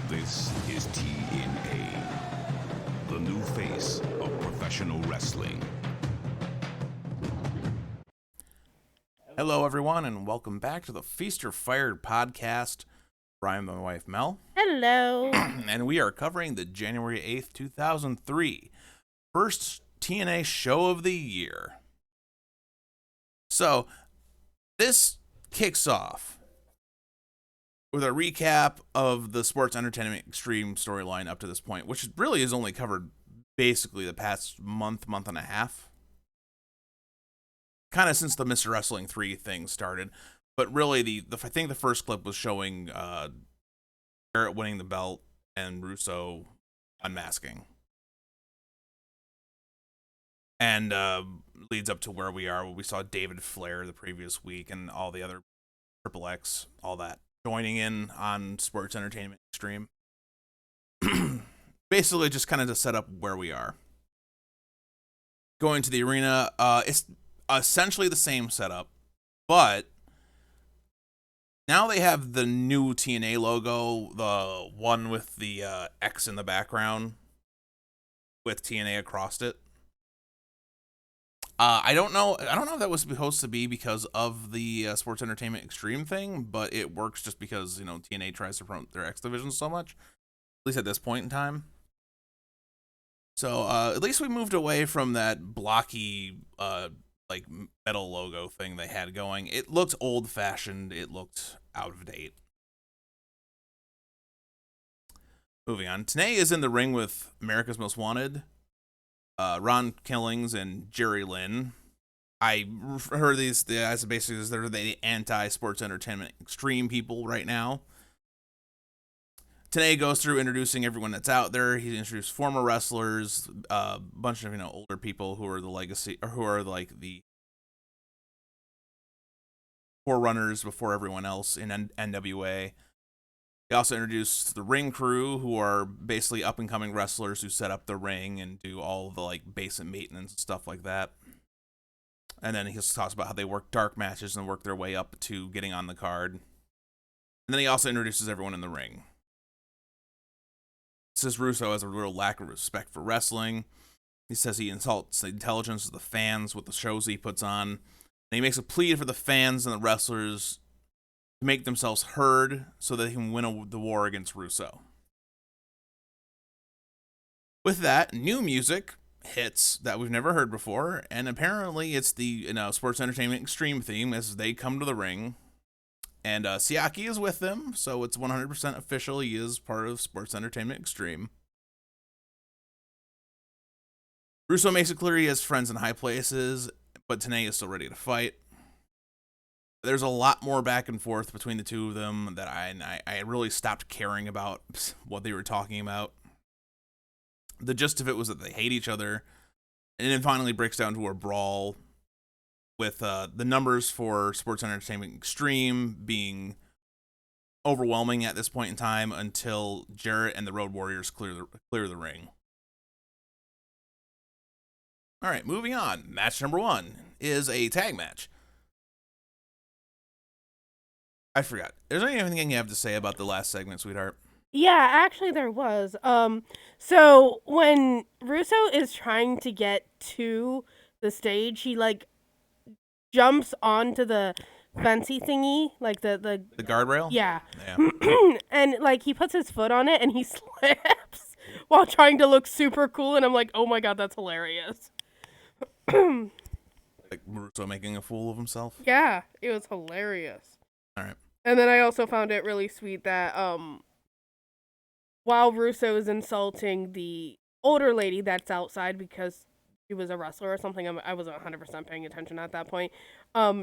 This is TNA, the new face of professional wrestling. Hello, everyone, and welcome back to the Feast or Fired podcast. I'm my wife, Mel. Hello. And we are covering the January 8th, 2003 first TNA show of the year. So, this kicks off with a recap of the Sports Entertainment Extreme storyline up to this point, which really has only covered basically the past month and a half. Kind of since the Mr. Wrestling 3 thing started. But really, I think the first clip was showing Jarrett winning the belt and Russo unmasking. And leads up to where we are. We saw David Flair the previous week and all the other Triple X, all that, joining in on Sports Entertainment Extreme. Basically, just kind of to set up where we are. Going to the arena, it's essentially the same setup, but now they have the new TNA logo, the one with the X in the background with TNA across it. I don't know if that was supposed to be because of the Sports Entertainment Extreme thing, but it works just because, TNA tries to promote their X division so much, at least at this point in time. So at least we moved away from that blocky metal logo thing they had going. It looked old-fashioned. It looked out of date. Moving on. TNA is in the ring with America's Most Wanted, Ron Killings and Jerry Lynn. I heard these as basically they're the anti-Sports Entertainment Extreme people right now. TNA goes through introducing everyone that's out there. He introduced former wrestlers, a bunch of older people who are the legacy, or who are like the forerunners before everyone else in NWA. He also introduced the ring crew, who are basically up and coming wrestlers who set up the ring and do all the basic maintenance and stuff like that. And then he just talks about how they work dark matches and work their way up to getting on the card. And then he also introduces everyone in the ring. Says Russo has a real lack of respect for wrestling. He says he insults the intelligence of the fans with the shows he puts on. And he makes a plea for the fans and the wrestlers to make themselves heard so that he can win the war against Russo. With that, new music hits that we've never heard before, and apparently it's the Sports Entertainment Extreme theme as they come to the ring. And Siaki is with them, so it's 100% official. He is part of Sports Entertainment Extreme. Russo makes it clear he has friends in high places, but TNA is still ready to fight. There's a lot more back and forth between the two of them that I really stopped caring about what they were talking about. The gist of it was that they hate each other, and it finally breaks down to a brawl, with the numbers for Sports Entertainment Extreme being overwhelming at this point in time until Jarrett and the Road Warriors clear the ring. All right, moving on. Match number 1 is a tag match. I forgot. Is there anything you have to say about the last segment, sweetheart? Yeah, actually there was. So when Russo is trying to get to the stage, he jumps onto the fancy thingy, the guardrail? Yeah. Yeah. And he puts his foot on it and he slips while trying to look super cool, and I'm like, "Oh my god, that's hilarious." Russo making a fool of himself? Yeah, it was hilarious. All right. And then I also found it really sweet that while Russo is insulting the older lady that's outside because she was a wrestler or something, I wasn't 100% paying attention at that point.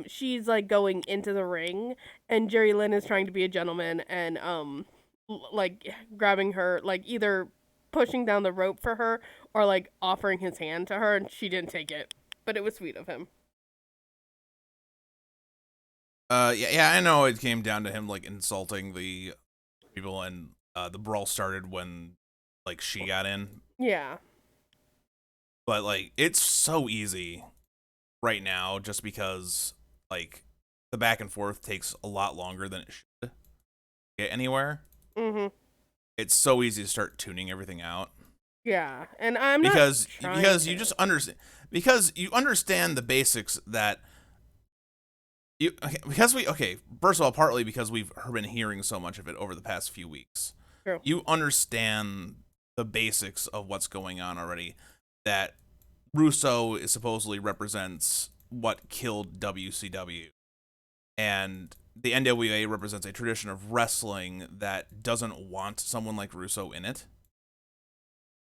She's going into the ring, and Jerry Lynn is trying to be a gentleman and grabbing her, either pushing down the rope for her or offering his hand to her, and she didn't take it. But it was sweet of him. Yeah, I know it came down to him insulting the people, and the brawl started when she got in. Yeah. But it's so easy right now just because the back and forth takes a lot longer than it should get anywhere. Mm-hmm. it's so easy to start tuning everything out. Yeah, and I'm because not because trying you to. just understand because you understand the basics that you first of all, partly because we've been hearing so much of it over the past few weeks. True. You understand the basics of what's going on already, that Russo is supposedly represents what killed WCW, and the NWA represents a tradition of wrestling that doesn't want someone like Russo in it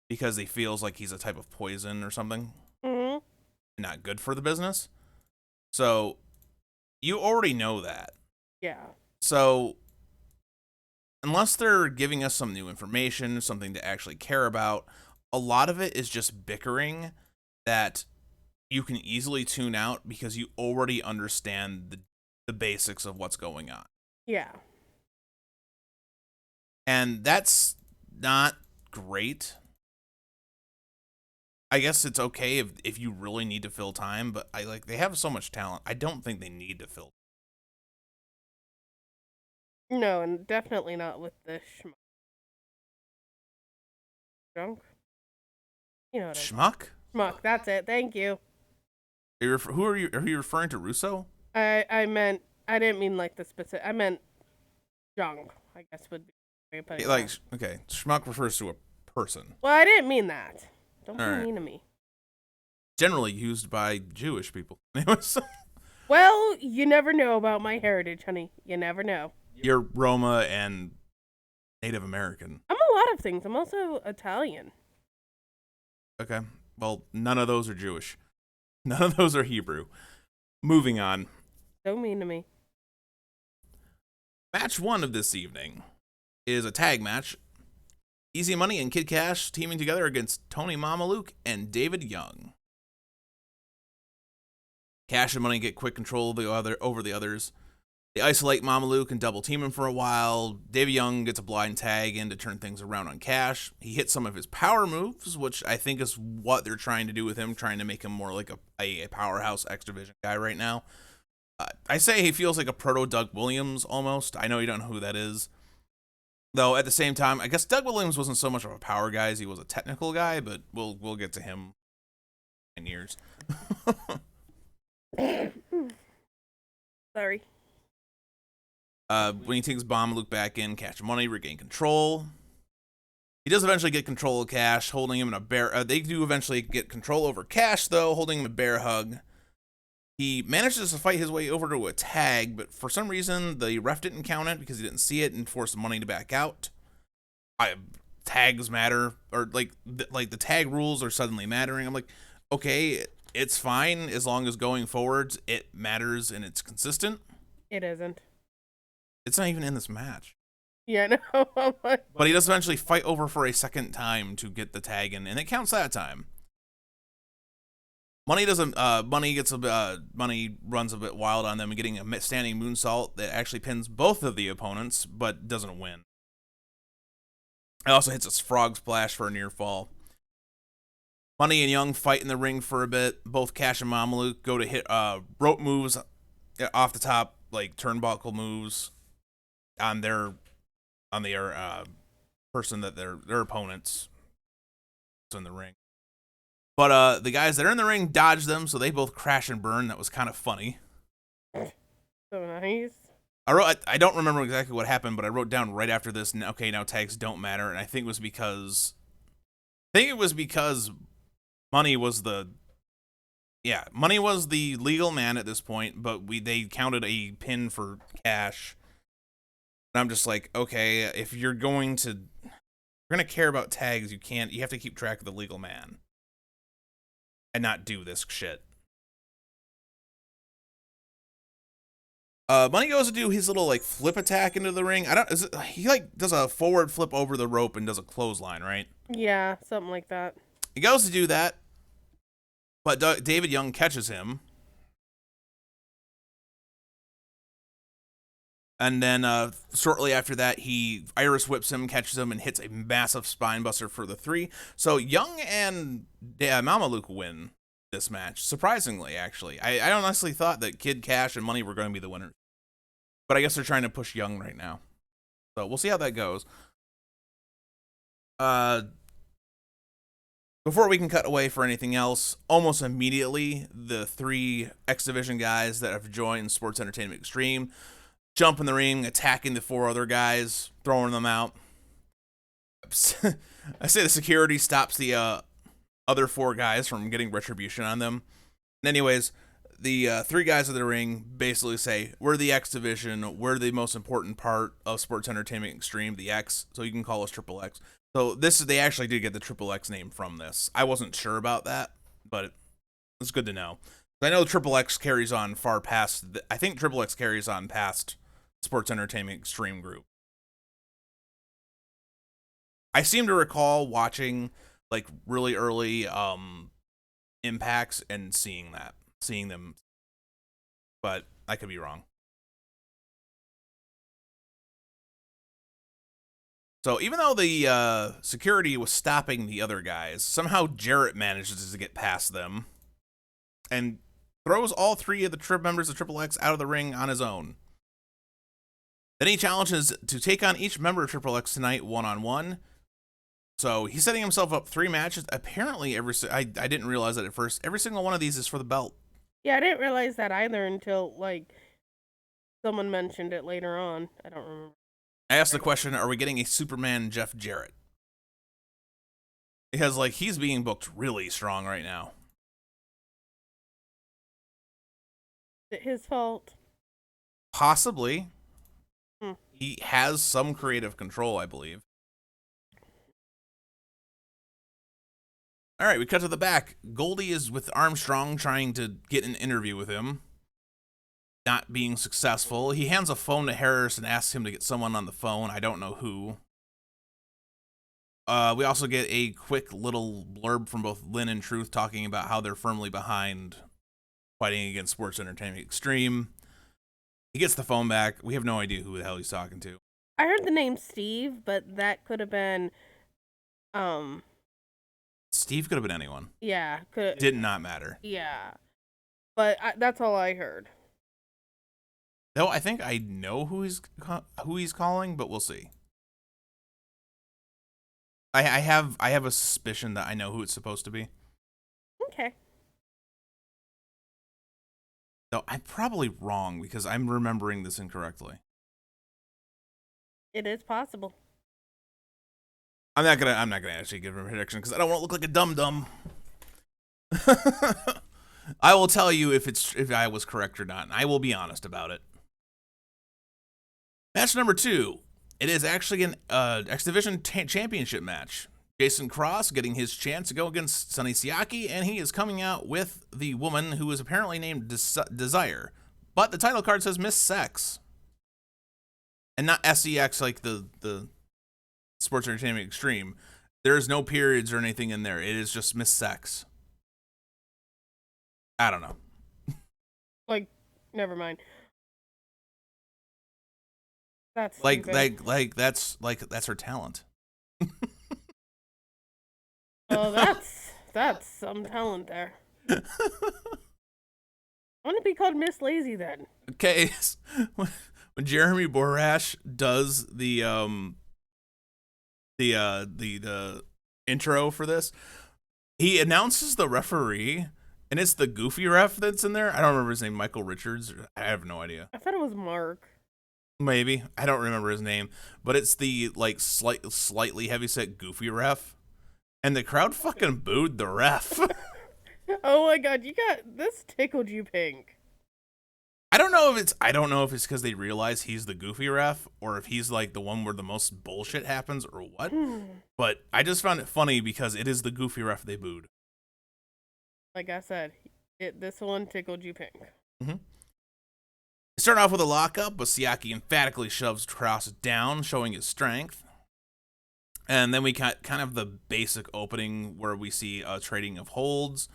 because he feels like he's a type of poison or something, Mhm. not good for the business. So you already know that. Yeah. So unless they're giving us some new information, something to actually care about, a lot of it is just bickering that you can easily tune out because you already understand the basics of what's going on. Yeah. And that's not great. I guess it's okay if you really need to fill time, but they have so much talent. I don't think they need to fill. No, and definitely not with the junk. You know what I'm Schmuck? Schmuck, that's it. Thank you. Who are you? Are you referring to Russo? I meant I didn't mean like the specific. I meant junk. I guess would be the way of putting it. Okay, schmuck refers to a person, Well, I didn't mean that. Don't be All right. mean to me. generally used by Jewish people. Anyways, Well, you never know about my heritage, honey. You never know. you're Roma and Native American. I'm a lot of things. I'm also Italian. Okay, well, none of those are Jewish. None of those are Hebrew. Moving on. Don't mean to me. Match 1 of this evening is a tag match. Easy Money and Kid Cash teaming together against Tony Mamaluke and David Young. Cash and Money get quick control over the others. They isolate Mamaluke and double team him for a while. David Young gets a blind tag in to turn things around on Cash. He hits some of his power moves, which I think is what they're trying to do with him, trying to make him more like a powerhouse X Division guy right now. I say he feels like a proto Doug Williams almost. I know you don't know who that is. Though at the same time, I guess Doug Williams wasn't so much of a power guy as he was a technical guy, but we'll get to him in years. Sorry. When he takes Luke back in, Cash Money regain control. He does eventually get control of Cash, holding him in a bear. They do eventually get control over Cash, though, holding him in a bear hug. He manages to fight his way over to a tag, but for some reason, the ref didn't count it because he didn't see it and forced Money to back out. Tags matter, or the tag rules are suddenly mattering. I'm like, okay, it's fine as long as going forwards it matters and it's consistent. It isn't. It's not even in this match. Yeah, no. But he does eventually fight over for a second time to get the tag in, and it counts that time. Money doesn't. Money runs a bit wild on them, and getting a standing moonsault that actually pins both of the opponents, but doesn't win. It also hits a frog splash for a near fall. Money and Young fight in the ring for a bit. Both Cash and Mamaluke go to hit rope moves off the top, like turnbuckle moves on their person that their opponents in the ring. But the guys that are in the ring dodge them, so they both crash and burn. That was kind of funny. So nice. I don't remember exactly what happened, but I wrote down right after this, okay, now tags don't matter, and I think it was because Money was the legal man at this point, but they counted a pin for Cash. And I'm just like, okay, if you're going to care about tags, you have to keep track of the legal man and not do this shit. Money goes to do his little flip attack into the ring. He does a forward flip over the rope and does a clothesline, right? Yeah, something like that. He goes to do that, but David Young catches him. And then shortly after that, he Iris whips him, catches him, and hits a massive spine buster for the 3. So Young and Mamaluke win this match, surprisingly, actually. I honestly thought that Kid Cash and Money were going to be the winners. But I guess they're trying to push Young right now. So we'll see how that goes. Uh, Before we can cut away for anything else, almost immediately, the 3 X Division guys that have joined Sports Entertainment Extreme jump in the ring, attacking the 4 other guys, throwing them out. I say the security stops the other 4 guys from getting retribution on them. And anyways, the 3 guys in the ring basically say, we're the X Division, we're the most important part of Sports Entertainment Extreme, the X, so you can call us Triple X. So they actually did get the Triple X name from this. I wasn't sure about that, but it's good to know. I know Triple X carries on far past, I think Triple X carries on past Sports Entertainment Extreme Group. I seem to recall watching like really early impacts and seeing them, but I could be wrong. So even though the security was stopping the other guys, somehow Jarrett manages to get past them and throws all 3 of the members of Triple X out of the ring on his own. Then he challenges to take on each member of Triple X tonight one-on-one. So he's setting himself up 3 matches. Apparently, I didn't realize that at first. Every single one of these is for the belt. Yeah, I didn't realize that either until, like, someone mentioned it later on. I don't remember. I asked the question, are we getting a Superman Jeff Jarrett? Because, like, he's being booked really strong right now. Is it his fault? Possibly. He has some creative control, I believe. All right, we cut to the back. Goldie is with Armstrong trying to get an interview with him. Not being successful. He hands a phone to Harris and asks him to get someone on the phone. I don't know who. We also get a quick little blurb from both Lynn and Truth talking about how they're firmly behind fighting against Sports Entertainment Extreme. He gets the phone back. We have no idea who the hell he's talking to. I heard the name Steve, but that could have been, Steve could have been anyone. Yeah. Did not matter. Yeah. But that's all I heard. Though I think I know who he's calling, but we'll see. I have a suspicion that I know who it's supposed to be. Okay. Though I'm probably wrong because I'm remembering this incorrectly. It is possible. I'm not gonna actually give a prediction because I don't want to look like a dum-dum. I will tell you if I was correct or not, and I will be honest about it. Match number 2. It is actually an X Division championship match. Jason Cross getting his chance to go against Sonny Siaki, and he is coming out with the woman who is apparently named Desire. But the title card says Miss Sex. And not SEX like the Sports Entertainment Extreme. There's no periods or anything in there. It is just Miss Sex. I don't know. Like, never mind. That's like stupid. that's her talent. Oh, that's some talent there. I want to be called Miss Lazy then. Okay, when Jeremy Borash does the intro for this, he announces the referee, and it's the goofy ref that's in there. I don't remember his name, Michael Richards. I have no idea. I thought it was Mark. Maybe. I don't remember his name, but it's the like slightly heavyset goofy ref, and the crowd fucking booed the ref. Oh my god, this tickled you pink. I don't know if it's because they realize he's the goofy ref or if he's like the one where the most bullshit happens or what. But I just found it funny because it is the goofy ref they booed. Like I said, this one tickled you pink. Mm-hmm. Start off with a lockup, but Siaki emphatically shoves Cross down, showing his strength. And then we got kind of the basic opening where we see a trading of holds.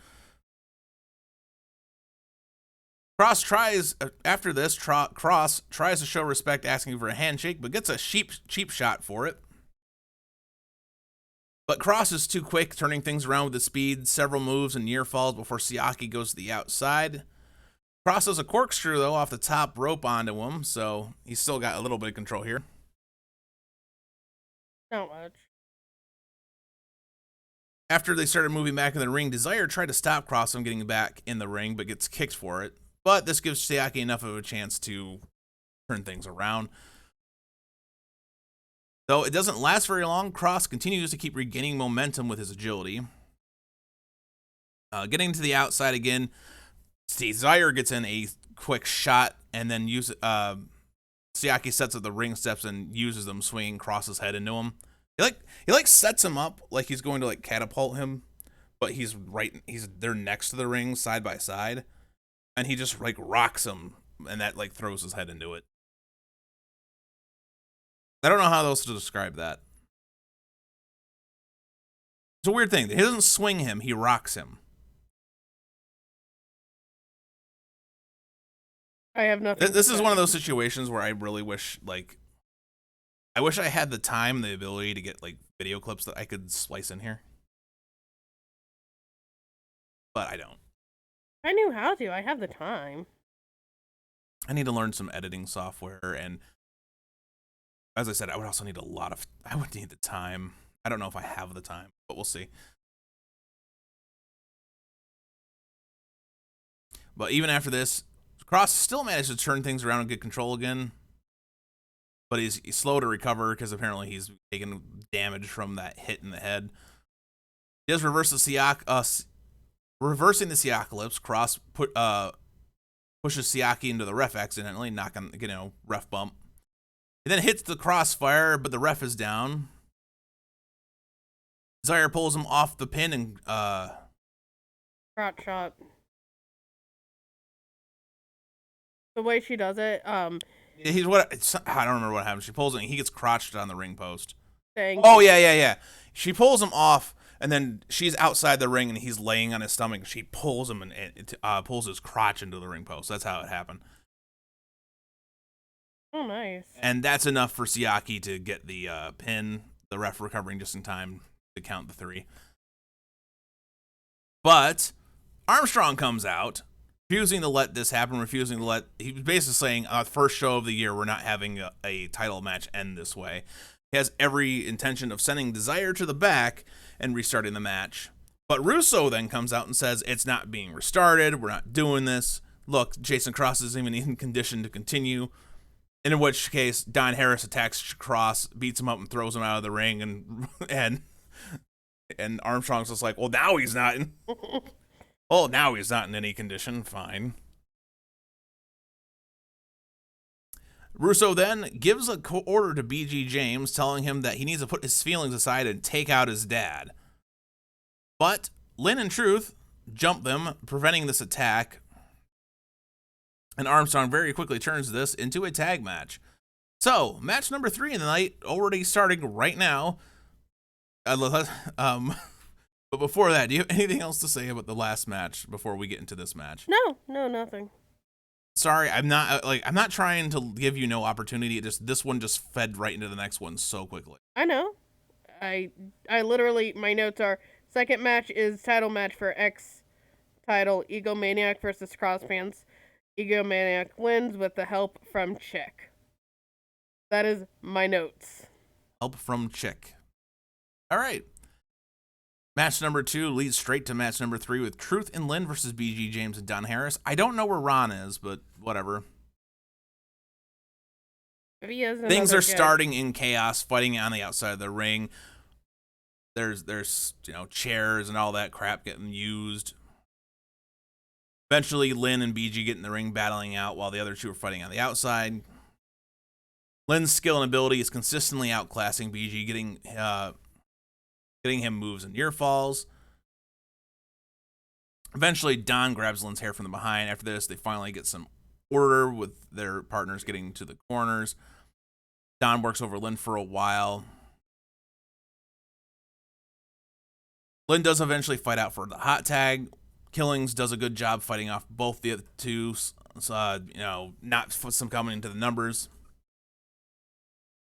Cross tries to show respect, asking for a handshake, but gets a cheap shot for it. But Cross is too quick, turning things around with his speed, several moves and near falls before Siaki goes to the outside. Cross does a corkscrew, though, off the top rope onto him, so he's still got a little bit of control here. Not much. After they started moving back in the ring, Desire tried to stop Cross from getting back in the ring, but gets kicked for it. But this gives Siaki enough of a chance to turn things around. Though it doesn't last very long, Cross continues to keep regaining momentum with his agility. Getting to the outside again, Desire gets in a quick shot, and then Siaki sets up the ring steps and uses them, swinging Cross's head into him. He sets him up like he's going to like catapult him, but he's they're next to the ring side by side, and he just like rocks him, and that like throws his head into it. I don't know how else to describe that. It's a weird thing. He doesn't swing him, he rocks him. I have nothing. This is one of those situations where I really wish, I wish I had the time, the ability to get, like, video clips that I could splice in here. But I don't. I knew how to. I have the time. I need to learn some editing software, and as I said, I would also need I would need the time. I don't know if I have the time, but we'll see. But even after this, Cross still managed to turn things around and get control again. But he's slow to recover because apparently he's taken damage from that hit in the head. He does reverse the reversing the Siacalypse. Cross pushes Siaki into the ref accidentally, knocking, ref bump. He then hits the crossfire, but the ref is down. Desire pulls him off the pin and Crotch shot. The way she does it, I don't remember what happened. She pulls it and he gets crotched on the ring post. Dang. Oh yeah. She pulls him off, and then she's outside the ring and he's laying on his stomach. She pulls him and pulls his crotch into the ring post. That's how it happened. Oh, nice. And that's enough for Siaki to get the pin. The ref recovering just in time to count the 3. But Armstrong comes out, refusing to let this happen, he was basically saying, first show of the year, we're not having a title match end this way. He has every intention of sending Desire to the back and restarting the match. But Russo then comes out and says, it's not being restarted, we're not doing this. Look, Jason Cross isn't even in condition to continue. In which case, Don Harris attacks Cross, beats him up, and throws him out of the ring, and Armstrong's just like, well, now he's not in... Oh, now he's not in any condition. Fine. Russo then gives a order to BG James, telling him that he needs to put his feelings aside and take out his dad. But Lynn and Truth jump them, preventing this attack. And Armstrong very quickly turns this into a tag match. So, match number 3 in the night, already starting right now. But before that, do you have anything else to say about the last match before we get into this match? No, nothing. Sorry, I'm not trying to give you no opportunity. This one just fed right into the next one so quickly. I know. I literally, my notes are, second match is title match for X title, Egomaniac versus Crosspants. Egomaniac wins with the help from Chick. That is my notes. Help from Chick. All right. Match number 2 leads straight to match number 3 with Truth and Lynn versus BG James and Don Harris. I don't know where Ron is, but whatever. Things are starting in chaos, fighting on the outside of the ring. There's chairs and all that crap getting used. Eventually, Lynn and BG get in the ring battling out while the other two are fighting on the outside. Lynn's skill and ability is consistently outclassing BG, getting him moves and near falls. Eventually, Don grabs Lynn's hair from the behind. After this, they finally get some order with their partners getting to the corners. Don works over Lynn for a while. Lynn does eventually fight out for the hot tag. Killings does a good job fighting off both the other two, not succumbing into the numbers.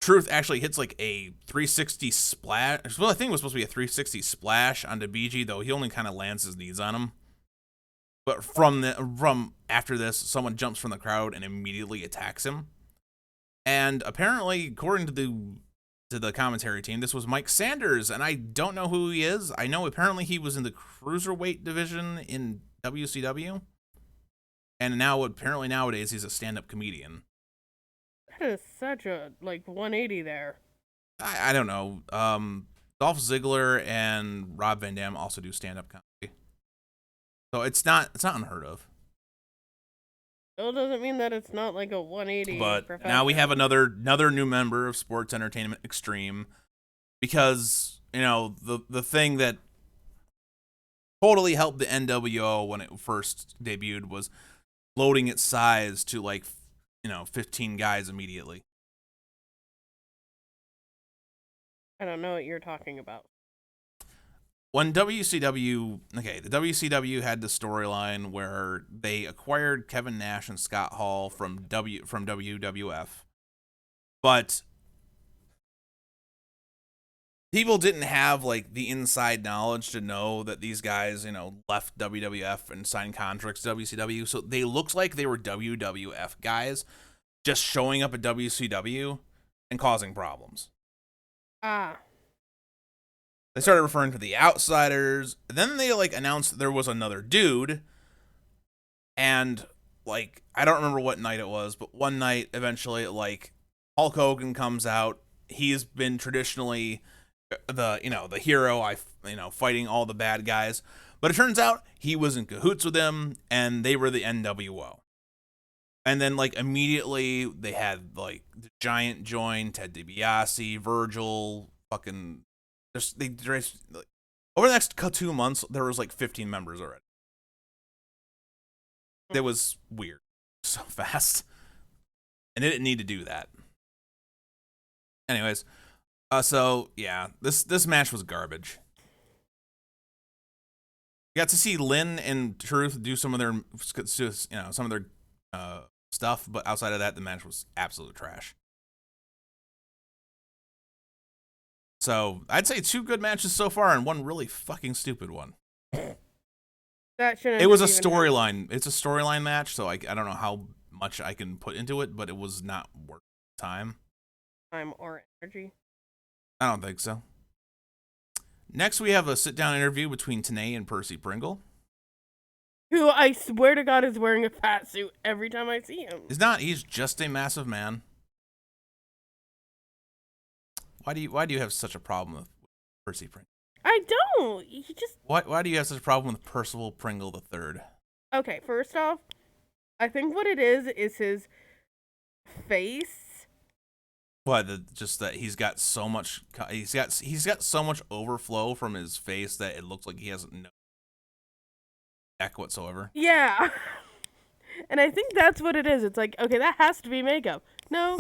Truth actually hits like a 360 splash. Well, I think it was supposed to be a 360 splash onto BG, though he only kind of lands his knees on him. But from after this, someone jumps from the crowd and immediately attacks him. And apparently, according to the to the commentary team. This was Mike Sanders, and I don't know who he is. I know apparently he was in the cruiserweight division in WCW, and now apparently nowadays he's a stand-up comedian. That is such a 180 there. I don't know. Dolph Ziggler and Rob Van Dam also do stand-up comedy, so it's not unheard of. Still doesn't mean that it's not like a 180. But now we have another new member of Sports Entertainment Extreme, because the thing that totally helped the NWO when it first debuted was loading its size to 15 guys immediately. I don't know what you're talking about. When the WCW had the storyline where they acquired Kevin Nash and Scott Hall from WWF, but people didn't have the inside knowledge to know that these guys, left WWF and signed contracts to WCW, so they looked like they were WWF guys just showing up at WCW and causing problems. They started referring to the Outsiders. Then they announced there was another dude, and I don't remember what night it was, but one night eventually Hulk Hogan comes out. He's been traditionally the hero, fighting all the bad guys, but it turns out he was in cahoots with them, and they were the NWO. And then immediately they had the Giant join, Ted DiBiase, Virgil, fucking. Over the next 2 months, there was 15 members already. It was weird, so fast, and it didn't need to do that. Anyways, so yeah, this match was garbage. You got to see Lynn and Truth do some of their stuff, but outside of that, the match was absolute trash. So I'd say 2 good matches so far and one really fucking stupid one. That shouldn't. It was a storyline. It's a storyline match, so I don't know how much I can put into it, but it was not worth time. Time or energy. I don't think so. Next, we have a sit-down interview between TNA and Percy Pringle, who I swear to God is wearing a fat suit every time I see him. He's not. He's just a massive man. Why do you have such a problem with Percy Pringle? I don't. He just. Why do you have such a problem with Percival Pringle III? Okay, first off, I think what it is his face. What? Just that he's got so much. He's got so much overflow from his face that it looks like he has no neck whatsoever. Yeah, and I think that's what it is. It's okay, that has to be makeup. No,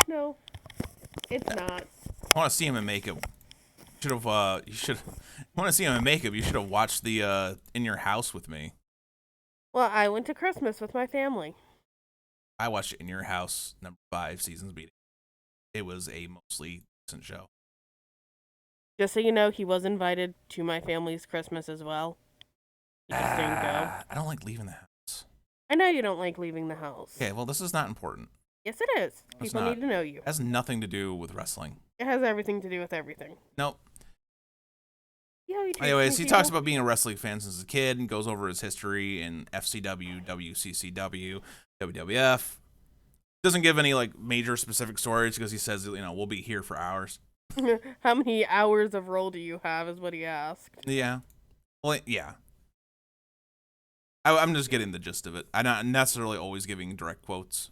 it's not. I want to see him in makeup. You want to see him in makeup? You should have watched the In Your House with me. Well, I went to Christmas with my family. I watched In Your House #5 seasons beating. It was a mostly decent show. Just so you know, he was invited to my family's Christmas as well. He just didn't go. I don't like leaving the house. I know you don't like leaving the house. Okay, well, this is not important. Yes, it is. People need to know you. It has nothing to do with wrestling. It has everything to do with everything. Nope. Yeah, anyways, he talks about being a wrestling fan since a kid and goes over his history in FCW, WCCW, WWF. Doesn't give any major specific stories because he says, we'll be here for hours. How many hours of role do you have is what he asked. Yeah. Well, yeah. I'm just getting the gist of it. I'm not necessarily always giving direct quotes.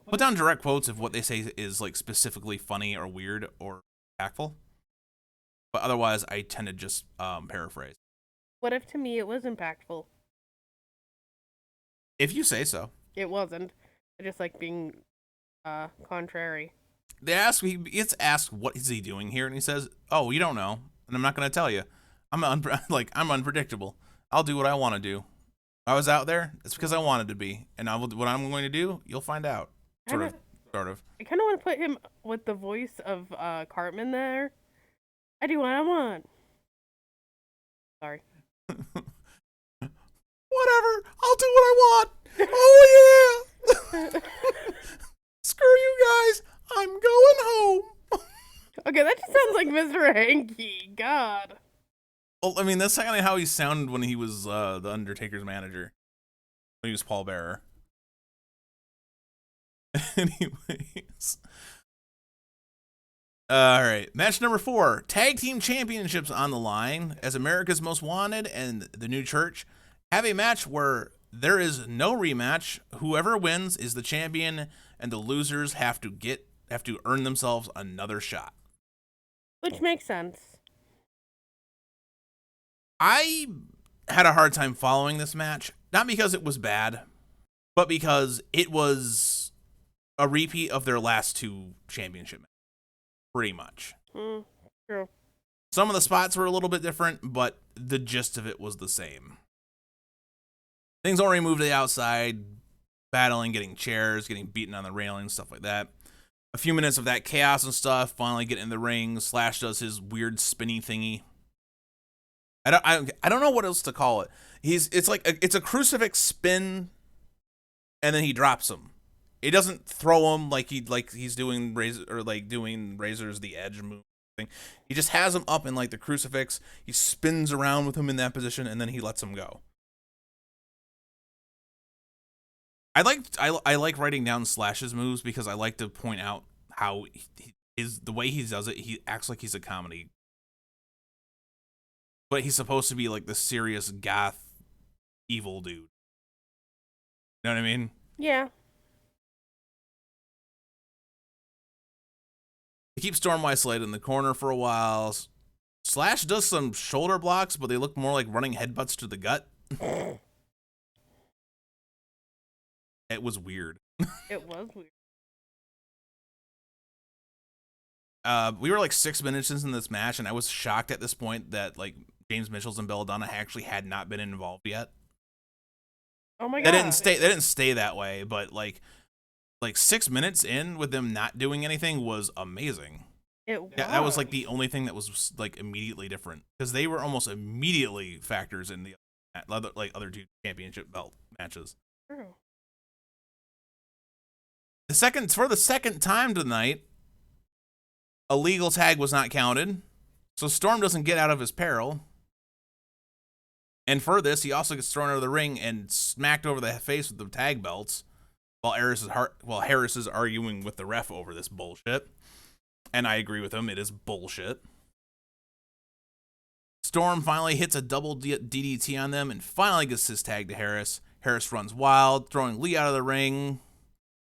Put down direct quotes if what they say is specifically funny or weird or impactful. But otherwise, I tend to just paraphrase. What if to me it was impactful? If you say so. It wasn't. I just like being contrary. He gets asked what is he doing here, and he says, "Oh, you don't know, and I'm not going to tell you. I'm unpredictable. I'll do what I want to do. I was out there. It's because I wanted to be, and what I'm going to do, you'll find out." Sort of. I kind of want to put him with the voice of Cartman there. I do what I want. Sorry. Whatever. I'll do what I want. Oh, yeah. Screw you guys. I'm going home. Okay, that just sounds like Mr. Hanky. God. Well, I mean, that's kind of how he sounded when he was the Undertaker's manager. When he was Paul Bearer. Anyways. All right, match number 4. Tag Team Championships on the line as America's Most Wanted and the New Church have a match where there is no rematch. Whoever wins is the champion, and the losers have to earn themselves another shot. Which makes sense. I had a hard time following this match, not because it was bad, but because it was a repeat of their last 2 championship matches, pretty much. True. Some of the spots were a little bit different, but the gist of it was the same. Things already moved to the outside, battling, getting chairs, getting beaten on the railing, stuff like that. A few minutes of that chaos and stuff, finally getting in the ring. Slash does his weird spinny thingy. I don't know what else to call it. It's a crucifix spin, and then he drops him. It doesn't throw him like he's doing Razor's the Edge move thing. He just has him up in like the crucifix. He spins around with him in that position, and then he lets him go. I like writing down Slash's moves because I like to point out how the way he does it. He acts like he's a comedy, but he's supposed to be like the serious goth evil dude. You know what I mean? Yeah. He keeps Storm isolated in the corner for a while. Slash does some shoulder blocks, but they look more like running headbutts to the gut. It was weird. It was weird. We were like 6 minutes into this match, and I was shocked at this point that like James Mitchell's and Belladonna actually had not been involved yet. Oh my They god. didn't stay that way, but like 6 minutes in with them not doing anything was amazing. It was. Yeah, that was like the only thing that was like immediately different because they were almost immediately factors in the other 2 championship belt matches. True. For the second time tonight, a legal tag was not counted, so Storm doesn't get out of his peril. And for this, he also gets thrown out of the ring and smacked over the face with the tag belts, while Harris is arguing with the ref over this bullshit. And I agree with him, it is bullshit. Storm finally hits a double DDT on them and finally gets his tag to Harris. Harris runs wild, throwing Lee out of the ring.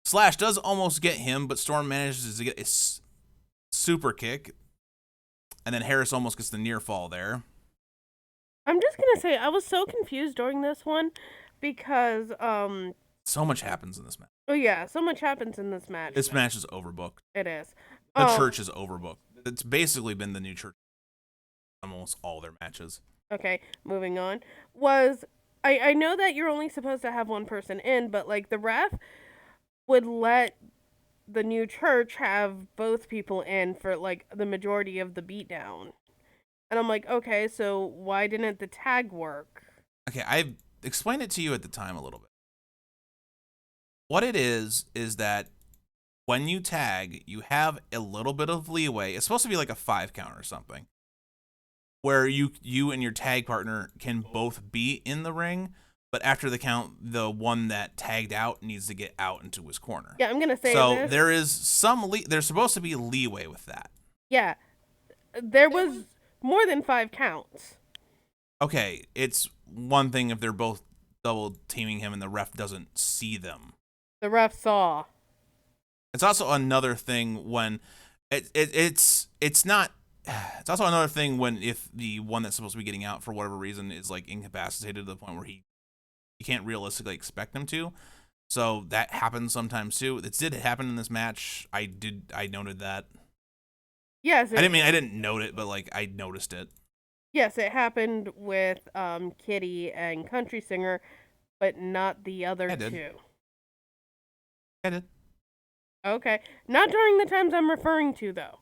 Slash does almost get him, but Storm manages to get a super kick. And then Harris almost gets the near fall there. I'm just gonna say I was so confused during this one because So much happens in this match. oh yeah, so much happens in this match. This match is overbooked. It is. The church is overbooked. It's basically been the New Church almost all their matches. Okay, moving on. I know that you're only supposed to have one person in, but like the ref would let the New Church have both people in for like the majority of the beatdown. And I'm like, okay, so why didn't the tag work? Okay, I explained it to you at the time a little bit. What it is that when you tag, you have a little bit of leeway. It's supposed to be like a 5 count or something, where you and your tag partner can both be in the ring, but after the count, the one that tagged out needs to get out into his corner. Yeah, I'm gonna say so. this. There is there's supposed to be leeway with that. Yeah, there was more than 5 counts. Okay, it's one thing if they're both double teaming him and the ref doesn't see them. The ref saw. It's also another thing when it's not. It's also another thing when if the one that's supposed to be getting out for whatever reason is like incapacitated to the point where you can't realistically expect him to. So that happens sometimes too. It did happen in this match. I noted that. Yes. I didn't note it, but like I noticed it. Yes, it happened with Kitty and Country Singer, but not the other two. I did. Okay, not during the times I'm referring to though.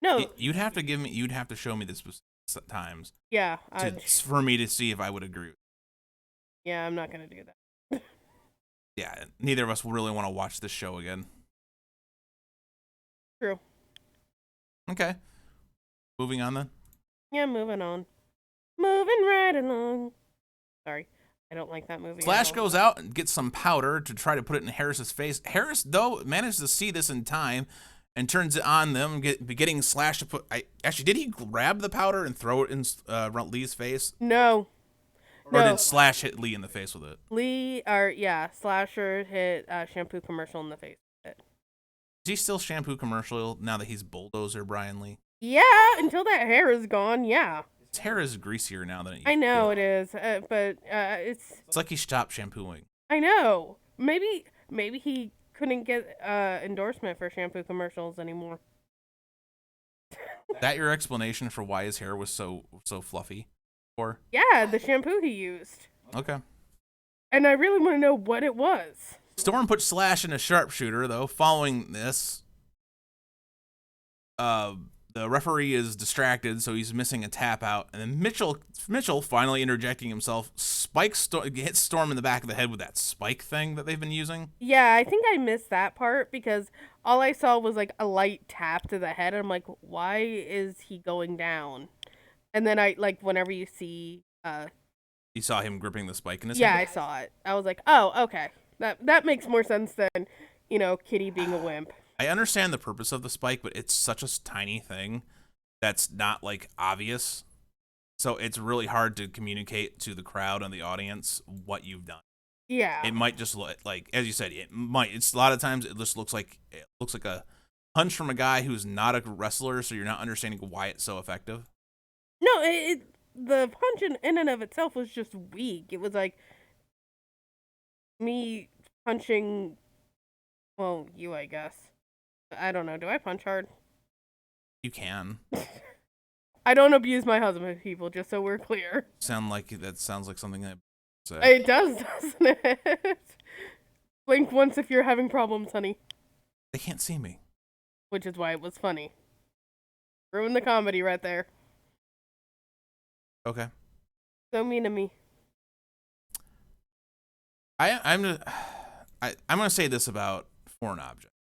No, you'd have to show me the specific times. Yeah, for me to see if I would agree. Yeah, I'm not gonna do that. Yeah, neither of us really want to watch this show again. True. Okay. Moving on then. Yeah, moving on. Moving right along. Sorry. I don't like that movie. Slash at all. goes out and gets some powder to try to put it in Harris's face. Harris, though, manages to see this in time and turns it on them, getting Slash to put... Actually, did he grab the powder and throw it in Lee's face? No. Or No. did Slash hit Lee in the face with it? Slasher hit a shampoo commercial in the face. Is he still shampoo commercial now that he's Bulldozer Brian Lee? Yeah, until that hair is gone, yeah. His hair is greasier now than it used I know to be. it is, but it's... It's like he stopped shampooing. I know. Maybe he couldn't get endorsement for shampoo commercials anymore. Is that your explanation for why his hair was so fluffy? Or Yeah, the shampoo he used. okay. And I really want to know what it was. Storm puts Slash in a sharpshooter, though. Following this, the referee is distracted, so he's missing a tap out. And then Mitchell finally interjecting himself, hits Storm in the back of the head with that spike thing that they've been using. Yeah, I think I missed that part because all I saw was like a light tap to the head. And I'm like, why is he going down? And then whenever you see... You saw him gripping the spike in his Yeah, hand? I saw it. I was like, oh, okay. That makes more sense than, Kitty being a wimp. I understand the purpose of the spike, but it's such a tiny thing that's not, obvious. So it's really hard to communicate to the crowd and the audience what you've done. Yeah. It might just look like, as you said, it's a lot of times it just looks like a punch from a guy who's not a wrestler, so you're not understanding why it's so effective. No, the punch in and of itself was just weak. It was like me punching, well, you, I guess. I don't know. Do I punch hard? You can. I don't abuse my husband, people, just so we're clear. Sounds like something I say. It does, doesn't it? Blink once if you're having problems, honey. They can't see me. Which is why it was funny. Ruined the comedy right there. Okay. So mean to me. I'm gonna say this about foreign object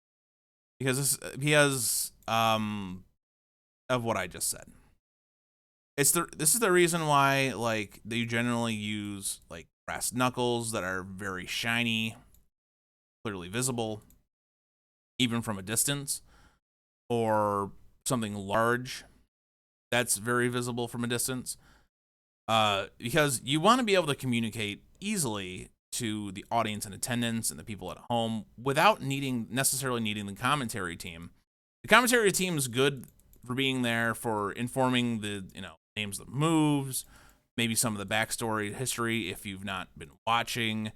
because of what I just said. This is the reason why they generally use brass knuckles that are very shiny, clearly visible, even from a distance, or something large that's very visible from a distance. Because you want to be able to communicate easily to the audience in attendance and the people at home without necessarily needing the commentary team. The commentary team is good for being there for informing the names of the moves, maybe some of the backstory history if you've not been watching.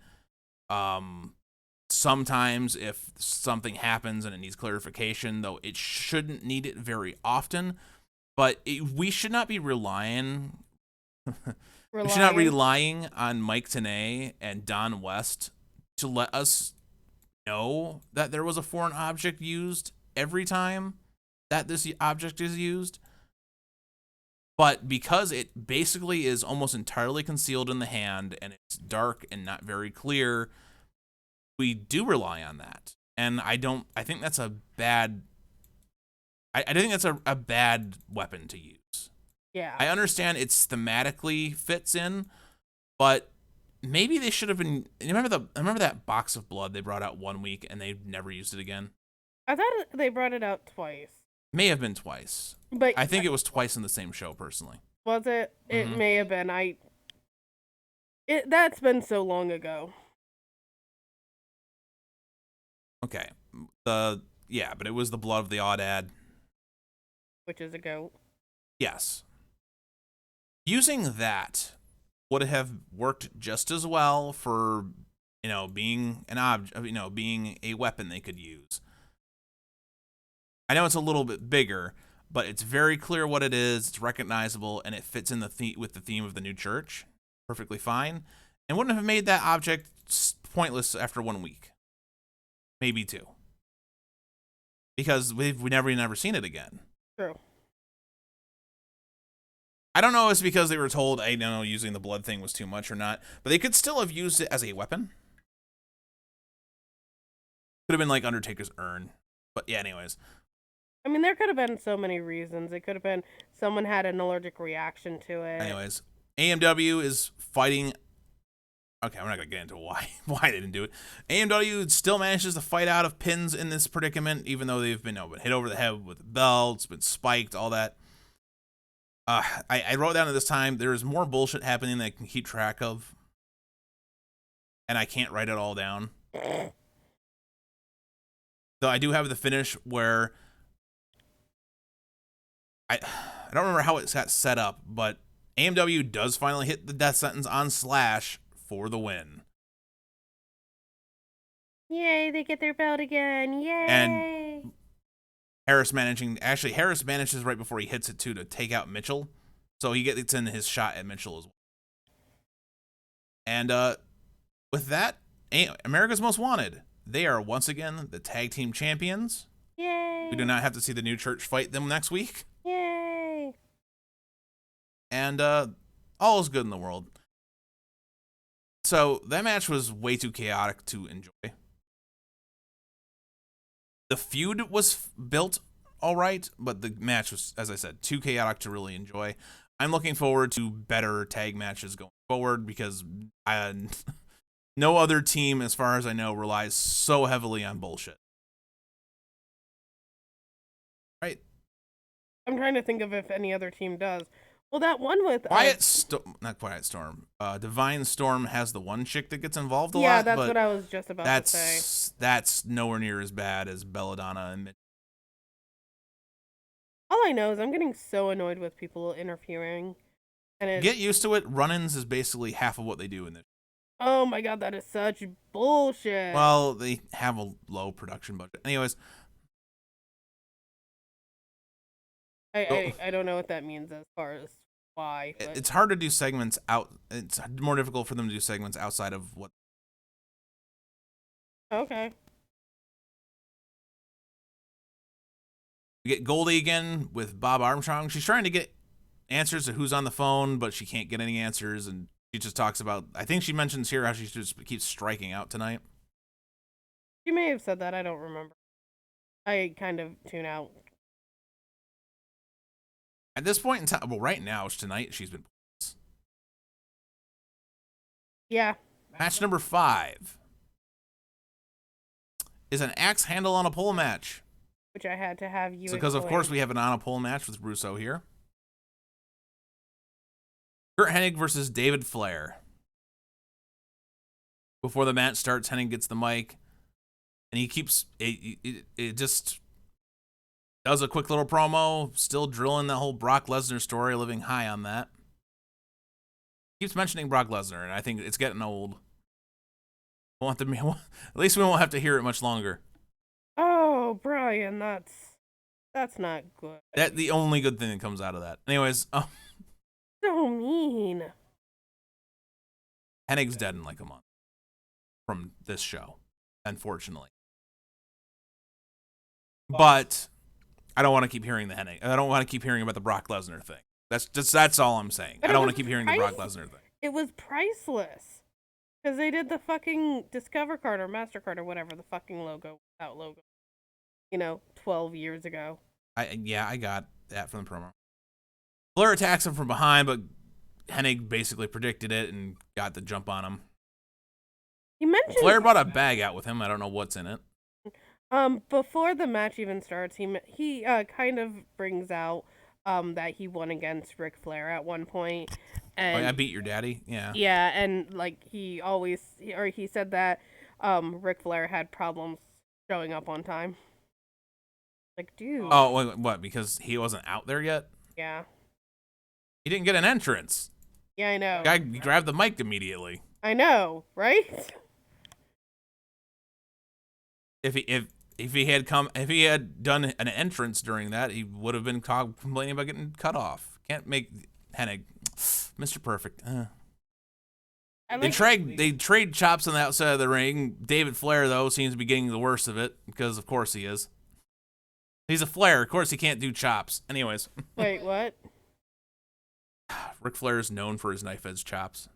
Sometimes if something happens and it needs clarification, though it shouldn't need it very often, but we should not be relying on Mike Tenay and Don West to let us know that there was a foreign object used every time that this object is used. But because it basically is almost entirely concealed in the hand and it's dark and not very clear, we do rely on that. And I think that's a bad weapon to use. Yeah. I understand it's thematically fits in, but maybe they should have been. Remember that box of blood they brought out one week and they never used it again? I thought they brought it out twice. May have been twice. But I think it was twice in the same show, personally. Was it? It may have been. That's been so long ago. Okay. But it was the blood of the Audad. Which is a goat. Yes. Using that would have worked just as well for, being an object, being a weapon they could use. I know it's a little bit bigger, but it's very clear what it is. It's recognizable, and it fits in with the theme of the new church perfectly fine, and wouldn't have made that object pointless after 1 week, maybe 2, because we've never seen it again. True. I don't know if it's because they were told, using the blood thing was too much or not, but they could still have used it as a weapon. Could have been like Undertaker's urn. But yeah, anyways. I mean, there could have been so many reasons. It could have been someone had an allergic reaction to it. Anyways, AMW is fighting. Okay, we're not gonna get into why they didn't do it. AMW still manages to fight out of pins in this predicament, even though they've been hit over the head with belts, been spiked, all that. I wrote down at this time there is more bullshit happening than I can keep track of, and I can't write it all down. So I do have the finish where I don't remember how it got set up, but AMW does finally hit the death sentence on Slash for the win. Yay, they get their belt again. Yay. And Harris manages right before he hits it too to take out Mitchell. So he gets in his shot at Mitchell as well. And with that, America's Most Wanted. They are once again the tag team champions. Yay. We do not have to see the New Church fight them next week. Yay. And all is good in the world. So that match was way too chaotic to enjoy. The feud was built all right, but the match was, as I said, too chaotic to really enjoy. I'm looking forward to better tag matches going forward because no other team, as far as I know, relies so heavily on bullshit. Right? I'm trying to think of if any other team does. Well, that one with not Quiet Storm. Divine Storm has the one chick that gets involved a lot. Yeah, that's but what I was just about to say. That's nowhere near as bad as Belladonna and Mitch. All I know is I'm getting so annoyed with people interfering. And Get used to it. Run-ins is basically half of what they do in this. Oh my god, that is such bullshit. Well, they have a low production budget. Anyways. I don't know what that means as far as why. But... It's hard to do segments out. It's more difficult for them to do segments outside of what. Okay. We get Goldie again with Bob Armstrong. She's trying to get answers to who's on the phone, but she can't get any answers, and she just talks about. I think she mentions here how she just keeps striking out tonight. She may have said that. I don't remember. I kind of tune out. At this point in time, well, right now, tonight, she's been. Yeah. Match number 5 is an axe handle on a pole match. Which I had to have you. Because, of course, we have an on a pole match with Russo here. Kurt Hennig versus David Flair. Before the match starts, Hennig gets the mic, and he keeps it just does a quick little promo, still drilling that whole Brock Lesnar story, living high on that. Keeps mentioning Brock Lesnar, and I think it's getting old. At least we won't have to hear it much longer. Oh, Brian, that's not good. That's the only good thing that comes out of that. Anyways, So mean. Hennig's dead in like a month from this show, unfortunately. But I don't want to keep hearing the Hennig. I don't want to keep hearing about the Brock Lesnar thing. That's all I'm saying. But I don't want to keep hearing the Brock Lesnar thing. It was priceless. Because they did the fucking Discover card or MasterCard or whatever, the fucking logo, without logo. 12 years ago. I got that from the promo. Flair attacks him from behind, but Hennig basically predicted it and got the jump on him. He mentioned Flair brought a bag out with him. I don't know what's in it. Before the match even starts, he kind of brings out that he won against Ric Flair at one point. And I beat your daddy. Yeah. Yeah, and like he said that Ric Flair had problems showing up on time. Like, dude. Oh, wait, what? Because he wasn't out there yet? Yeah. He didn't get an entrance. Yeah, I know. Guy grabbed the mic immediately. I know, right? If he had done an entrance during that, he would have been complaining about getting cut off. Can't make Hennig Mr. Perfect. They trade chops on the outside of the ring. David Flair, though, seems to be getting the worst of it because, of course, he is. He's a Flair. Of course, he can't do chops. Anyways. Wait, what? Ric Flair is known for his knife edge chops.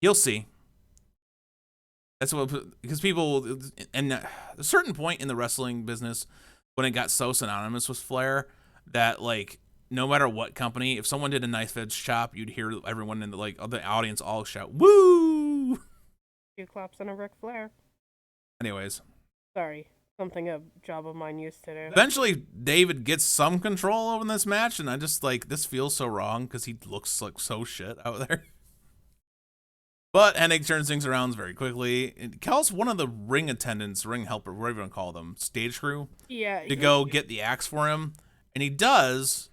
You'll see. That's what, because people, and a certain point in the wrestling business, when it got so synonymous with Flair that like no matter what company, if someone did a knife edge chop, you'd hear everyone in the audience all shout "Woo!" Two claps and a Ric Flair. Anyways, Sorry, something a job of mine used to do. eventually David gets some control over this match, and I just like this feels so wrong because he looks like so shit out there. But Hennig turns things around very quickly. It calls one of the ring attendants, ring helper, whatever you want to call them, stage crew, Yeah. to go get the axe for him. And he does,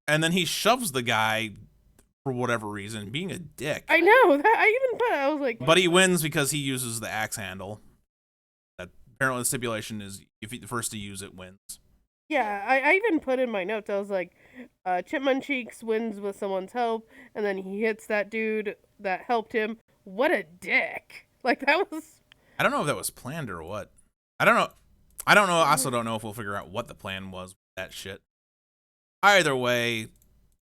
and then he shoves the guy for whatever reason, being a dick. I know that. I even put. I was like. But he wins because he uses the axe handle. That apparently the stipulation is if he's the first to use it wins. Yeah, I even put in my notes. I was like, Chipmunk Cheeks wins with someone's help, and then he hits that dude that helped him. What a dick! Like that was. I don't know if that was planned or what. I don't know. I also don't know if we'll figure out what the plan was with that shit. Either way,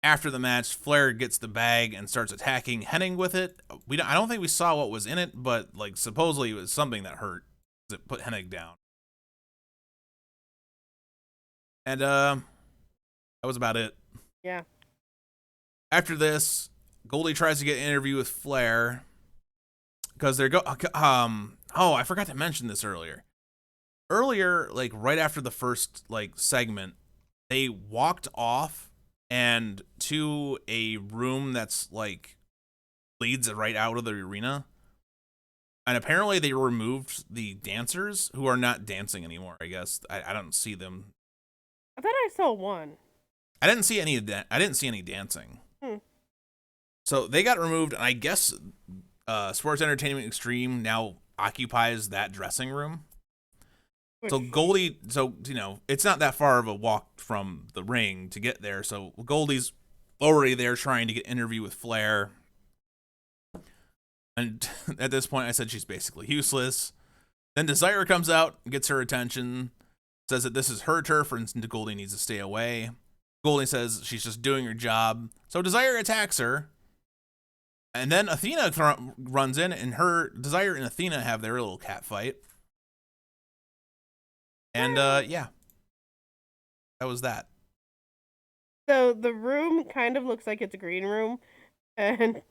after the match, Flair gets the bag and starts attacking Hennig with it. I don't think we saw what was in it, but like supposedly it was something that hurt. It put Hennig down. And that was about it. Yeah. After this, Goldie tries to get an interview with Flair because they're I forgot to mention this earlier. Earlier, like right after the first like segment, they walked off and to a room that's like leads right out of the arena. And apparently they removed the dancers who are not dancing anymore, I guess. I don't see them. I thought I saw one. I didn't see any dancing. So they got removed, and I guess Sports Entertainment Extreme now occupies that dressing room. So Goldie, it's not that far of a walk from the ring to get there. So Goldie's already there trying to get an interview with Flair. And at this point, I said she's basically useless. Then Desire comes out, gets her attention, says that this is her turf, and Goldie needs to stay away. Goldie says she's just doing her job. So Desire attacks her. And then Athena runs in, and Desire and Athena have their little cat fight. And, yeah. That was that. So the room kind of looks like it's a green room, and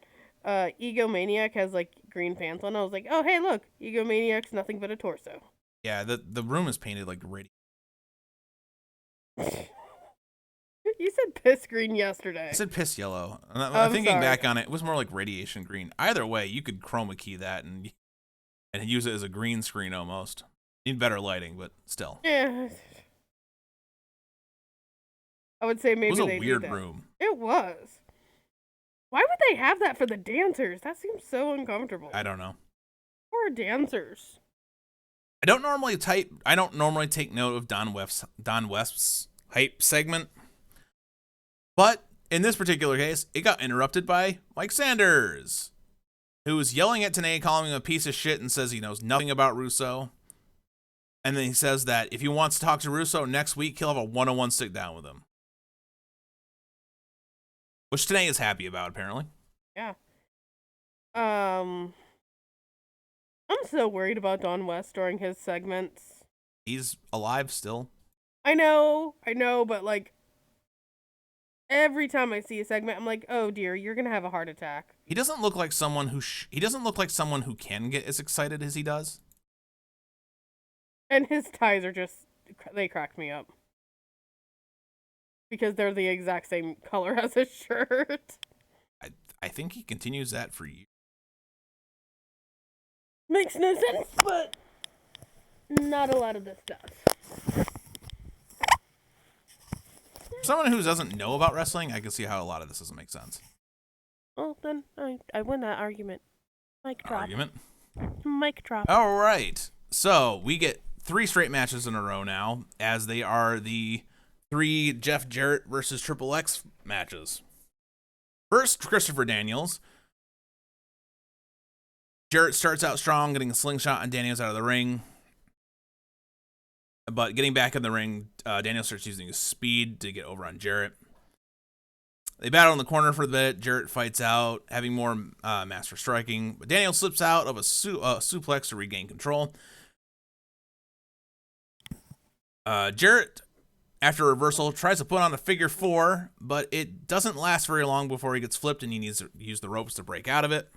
Egomaniac has like green pants on. I was like, oh hey, look, Egomaniac's nothing but a torso. Yeah, the room is painted like radiation. You said piss green yesterday. I said piss yellow. I'm thinking sorry. back on it, it was more like radiation green. Either way, you could chroma key that and use it as a green screen almost. Need better lighting, but still. Yeah. I would say maybe It was a they weird did that. room. It was. Why would they have that for the dancers? That seems so uncomfortable. I don't know. Poor dancers. I don't normally take note of Don West's hype segment. But in this particular case, it got interrupted by Mike Sanders, who was yelling at TNA, calling him a piece of shit, and says he knows nothing about Russo. And then he says that if he wants to talk to Russo next week, he'll have a one-on-one sit down with him. Which TNA is happy about, apparently. Yeah. I'm so worried about Don West during his segments. He's alive still. I know, but like every time I see a segment, I'm like, oh dear, you're gonna have a heart attack. He doesn't look like someone who can get as excited as he does. And his ties are they crack me up. Because they're the exact same color as his shirt. I think he continues that for years. Makes no sense, but not a lot of this does. For someone who doesn't know about wrestling, I can see how a lot of this doesn't make sense. Well, then I win that argument. Mic drop. Mic drop. All right. So we get 3 straight matches in a row now, as they are the 3 Jeff Jarrett versus Triple X matches. First, Christopher Daniels. Jarrett starts out strong, getting a slingshot on Daniels out of the ring. But getting back in the ring, Daniels starts using his speed to get over on Jarrett. They battle in the corner for a bit. Jarrett fights out, having more master striking. But Daniels slips out of a suplex to regain control. Jarrett, after reversal, tries to put on a figure 4, but it doesn't last very long before he gets flipped and he needs to use the ropes to break out of it.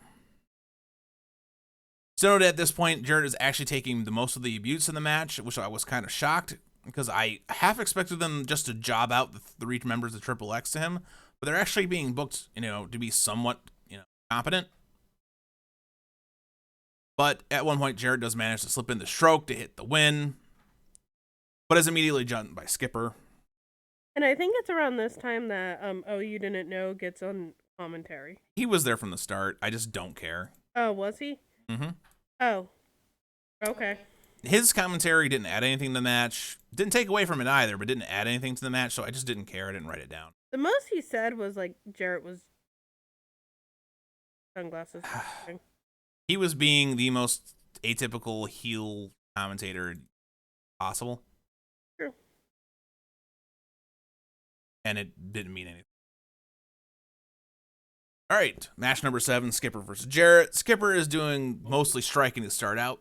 So at this point, Jarrett is actually taking the most of the abuse in the match, which I was kind of shocked because I half expected them just to job out the 3 members of Triple X to him, but they're actually being booked, to be somewhat, competent. But at one point, Jarrett does manage to slip in the stroke to hit the win, but is immediately jumped by Skipper. And I think it's around this time that Oh You Didn't Know gets on commentary. He was there from the start. I just don't care. Oh, was he? Mm-hmm. Oh. Okay. His commentary didn't add anything to the match. Didn't take away from it either, but didn't add anything to the match, so I just didn't care. I didn't write it down. The most he said was like Jarrett was sunglasses. He was being the most atypical heel commentator possible. True. And it didn't mean anything. All right, match number 7, Skipper versus Jarrett. Skipper is doing mostly striking to start out.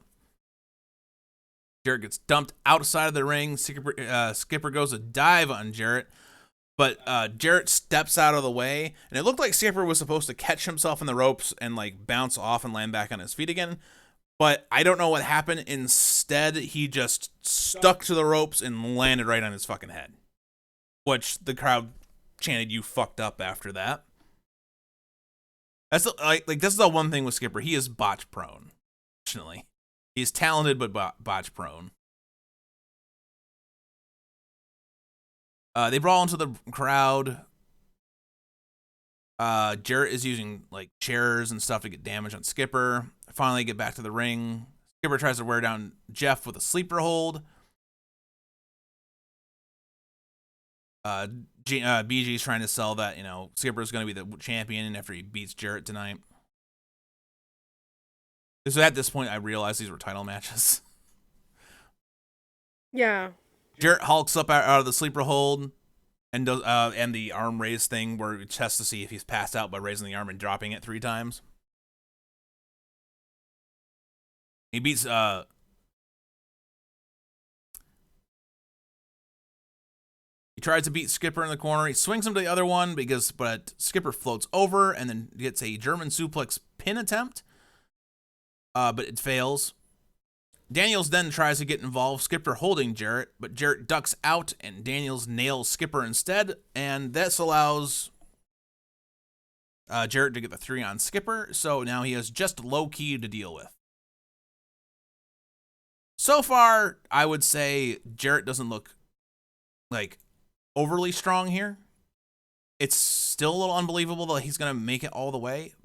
Jarrett gets dumped outside of the ring. Skipper goes to dive on Jarrett, but Jarrett steps out of the way, and it looked like Skipper was supposed to catch himself in the ropes and like bounce off and land back on his feet again. But I don't know what happened. Instead, he just stuck to the ropes and landed right on his fucking head, which the crowd chanted, "You fucked up," after that. That's like this is the one thing with Skipper. He is botch prone. Fortunately, he's talented but botch prone. They brawl into the crowd. Jarrett is using like chairs and stuff to get damage on Skipper. Finally, get back to the ring. Skipper tries to wear down Jeff with a sleeper hold. BG's trying to sell that, Skipper's going to be the champion after he beats Jarrett tonight. So at this point, I realized these were title matches. Yeah. Jarrett hulks up out of the sleeper hold and does and the arm raise thing where he tests to see if he's passed out by raising the arm and dropping it 3 times. He beats he tries to beat Skipper in the corner. He swings him to the other one but Skipper floats over and then gets a German suplex pin attempt. But it fails. Daniels then tries to get involved, Skipper holding Jarrett, but Jarrett ducks out and Daniels nails Skipper instead, and this allows Jarrett to get the 3 on Skipper, so now he has just low-key to deal with. So far, I would say Jarrett doesn't look like overly strong here. It's still a little unbelievable that he's going to make it all the way.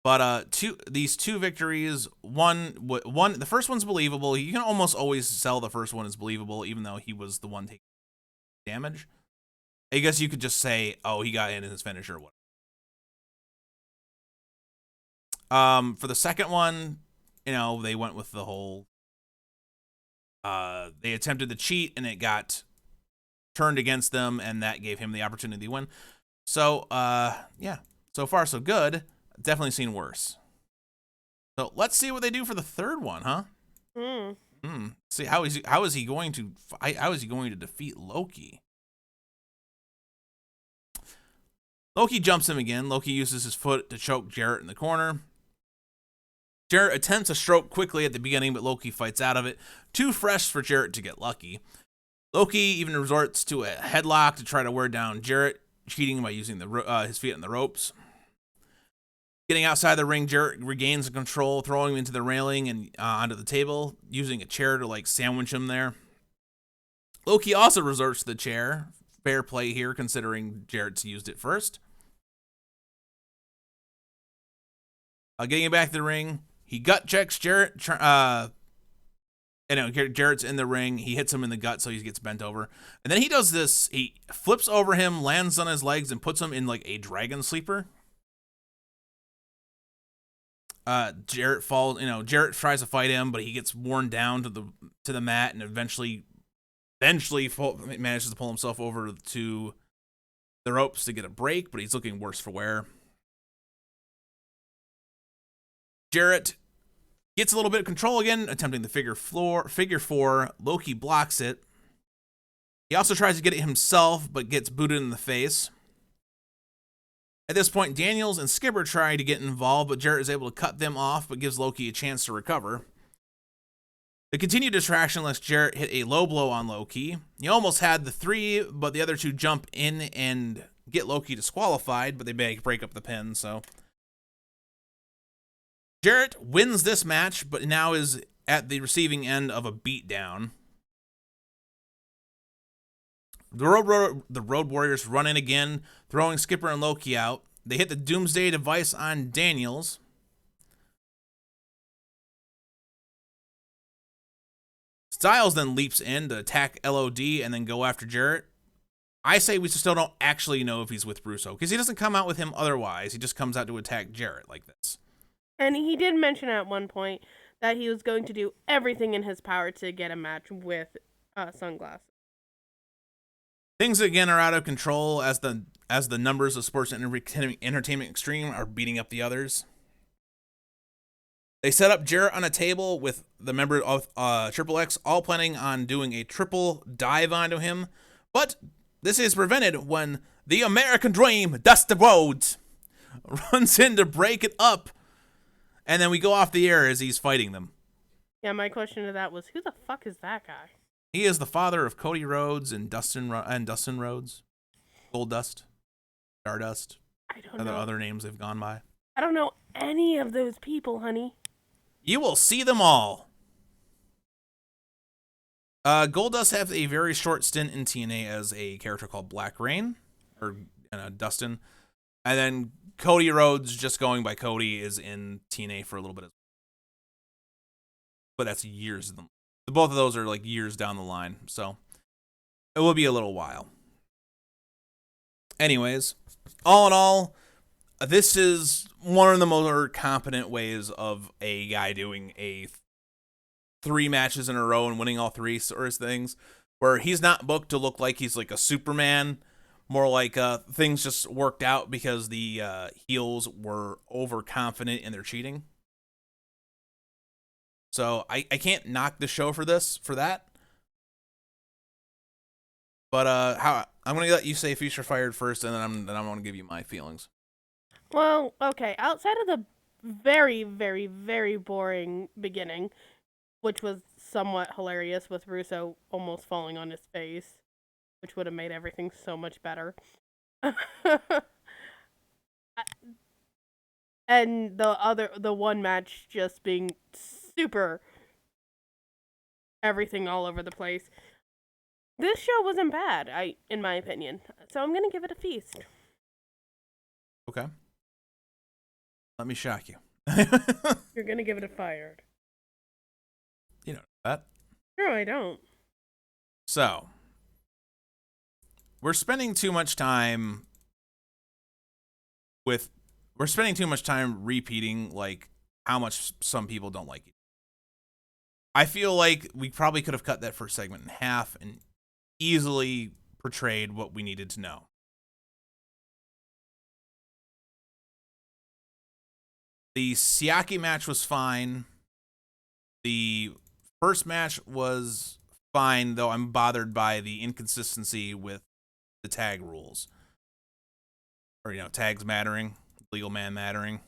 But these 2 victories, the first one's believable. You can almost always sell the first one as believable, even though he was the one taking damage. I guess you could just say, oh, he got in his finisher or whatever. For the second one, they went with the whole, they attempted to cheat and it got turned against them, and that gave him the opportunity to win. So, yeah, so far so good. Definitely seen worse. So let's see what they do for the third one, huh? See how is he going to defeat Loki? Loki jumps him again. Loki uses his foot to choke Jarrett in the corner. Jarrett attempts a stroke quickly at the beginning, but Loki fights out of it. Too fresh for Jarrett to get lucky. Loki even resorts to a headlock to try to wear down Jarrett, cheating by using his feet on the ropes. Getting outside the ring, Jarrett regains control, throwing him into the railing and onto the table, using a chair to sandwich him there. Loki also resorts to the chair. Fair play here, considering Jarrett's used it first. Getting back to the ring, he gut checks Jarrett. Jarrett's in the ring. He hits him in the gut, so he gets bent over. And then he does this. He flips over him, lands on his legs, and puts him in a dragon sleeper. Jarrett falls. Jarrett tries to fight him, but he gets worn down to the mat, and eventually manages to pull himself over to the ropes to get a break. But he's looking worse for wear. Jarrett Gets a little bit of control again, attempting the figure four. Loki blocks it. He also tries to get it himself, but gets booted in the face. At this point, Daniels and Skipper try to get involved, but Jarrett is able to cut them off, but gives Loki a chance to recover. The continued distraction lets Jarrett hit a low blow on Loki. He almost had the 3, but the other 2 jump in and get Loki disqualified, but they break up the pin, so... Jarrett wins this match, but now is at the receiving end of a beatdown. The Road Warriors run in again, throwing Skipper and Loki out. They hit the Doomsday device on Daniels. Styles then leaps in to attack LOD and then go after Jarrett. I say we still don't actually know if he's with Russo, because he doesn't come out with him otherwise. He just comes out to attack Jarrett like this. And he did mention at one point that he was going to do everything in his power to get a match with Sunglasses. Things again are out of control as the numbers of Sports and Entertainment Extreme are beating up the others. They set up Jarrett on a table with the member of Triple X, all planning on doing a triple dive onto him, but this is prevented when the American Dream, Dusty Rhodes, runs in to break it up. And then we go off the air as he's fighting them. Yeah, my question to that was, who the fuck is that guy? He is the father of Cody Rhodes and Dustin Rhodes. Goldust. Stardust. I don't know. Other names they've gone by. I don't know any of those people, honey. You will see them all. Goldust has a very short stint in TNA as a character called Black Rain. Or Dustin. And then Cody Rhodes, just going by Cody, is in TNA for a little bit. But that's years. Both of those are like years down the line. So it will be a little while. Anyways, all in all, this is one of the more competent ways of a guy doing a 3 matches in a row and winning all 3 sort of things, where he's not booked to look like he's like a Superman. More like things just worked out because the heels were overconfident in their cheating. So I can't knock the show for that. But I'm gonna let you say Future Fired first, and then I'm gonna give you my feelings. Well, okay. Outside of the very, very, very boring beginning, which was somewhat hilarious with Russo almost falling on his face, which would have made everything so much better. And the one match just being super everything all over the place. This show wasn't bad, in my opinion. So I'm gonna give it a feast. Okay. Let me shock you. You're gonna give it a fired. You know that. No, I don't. So we're spending too much time repeating like how much some people don't like it. I feel like we probably could have cut that first segment in half and easily portrayed what we needed to know. The Siaki match was fine. The first match was fine, though I'm bothered by the inconsistency with the tag rules. Or, tags mattering, legal man mattering.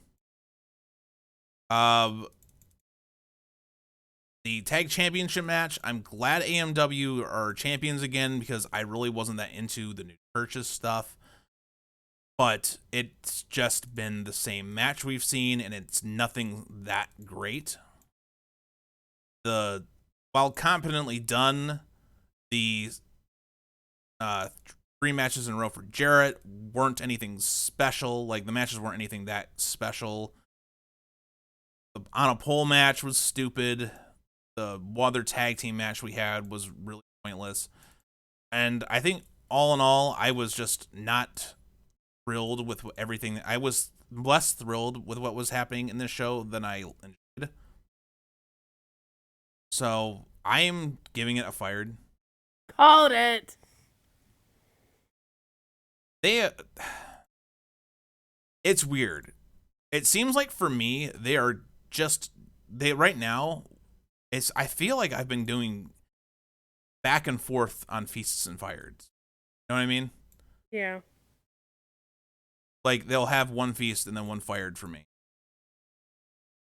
The tag championship match, I'm glad AMW are champions again because I really wasn't that into the new purchase stuff. But it's just been the same match we've seen, and it's nothing that great. While competently done, the 3 matches in a row for Jarrett weren't anything special. Like, the matches weren't anything that special. The on a pole match was stupid. The other tag team match we had was really pointless. And I think, all in all, I was just not thrilled with everything. I was less thrilled with what was happening in this show than I enjoyed. So, I am giving it a fired. Called it! It's weird. It seems like for me, they are just they right now, I feel like I've been doing back and forth on feasts and fireds. You know what I mean? Yeah. Like they'll have one feast and then one fired for me.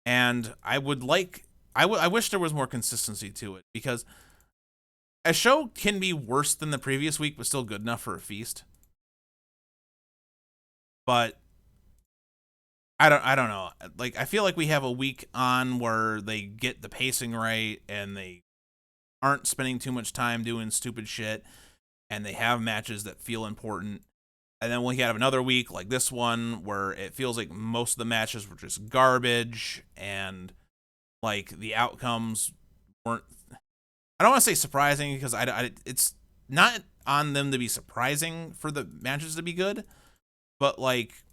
And I wish there was more consistency to it, because a show can be worse than the previous week but still good enough for a feast. But I don't know. Like, I feel like we have a week on where they get the pacing right and they aren't spending too much time doing stupid shit, and they have matches that feel important. And then we have another week like this one where it feels like most of the matches were just garbage, and like the outcomes weren't, I don't want to say surprising, because it's not on them to be surprising for the matches to be good, but like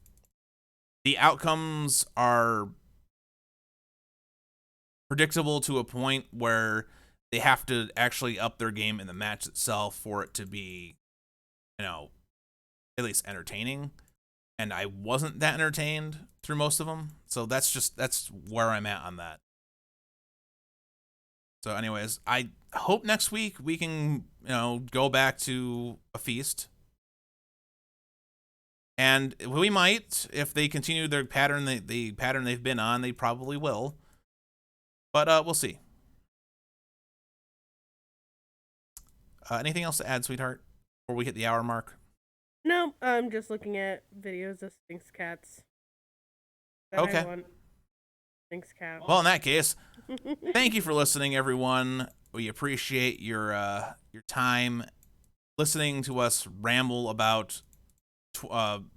the outcomes are predictable to a point where they have to actually up their game in the match itself for it to be, at least entertaining. And I wasn't that entertained through most of them. So that's where I'm at on that. So anyways, I hope next week we can, go back to a feast. And we might, if they continue their pattern, the pattern they've been on, they probably will. But we'll see. Anything else to add, sweetheart, before we hit the hour mark? No, I'm just looking at videos of Sphinx cats. Okay. I want Sphinx cat. Well, in that case, thank you for listening, everyone. We appreciate your time listening to us ramble about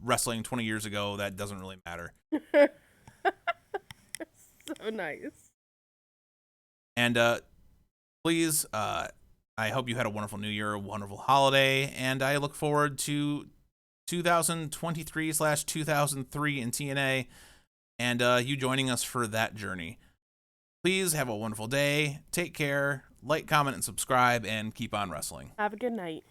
wrestling 20 years ago. That doesn't really matter. So nice. And please, I hope you had a wonderful New Year, a wonderful holiday, and I look forward to 2023/2003 in TNA, and you joining us for that journey. Please have a wonderful day. Take care. Like, comment, and subscribe, and keep on wrestling. Have a good night.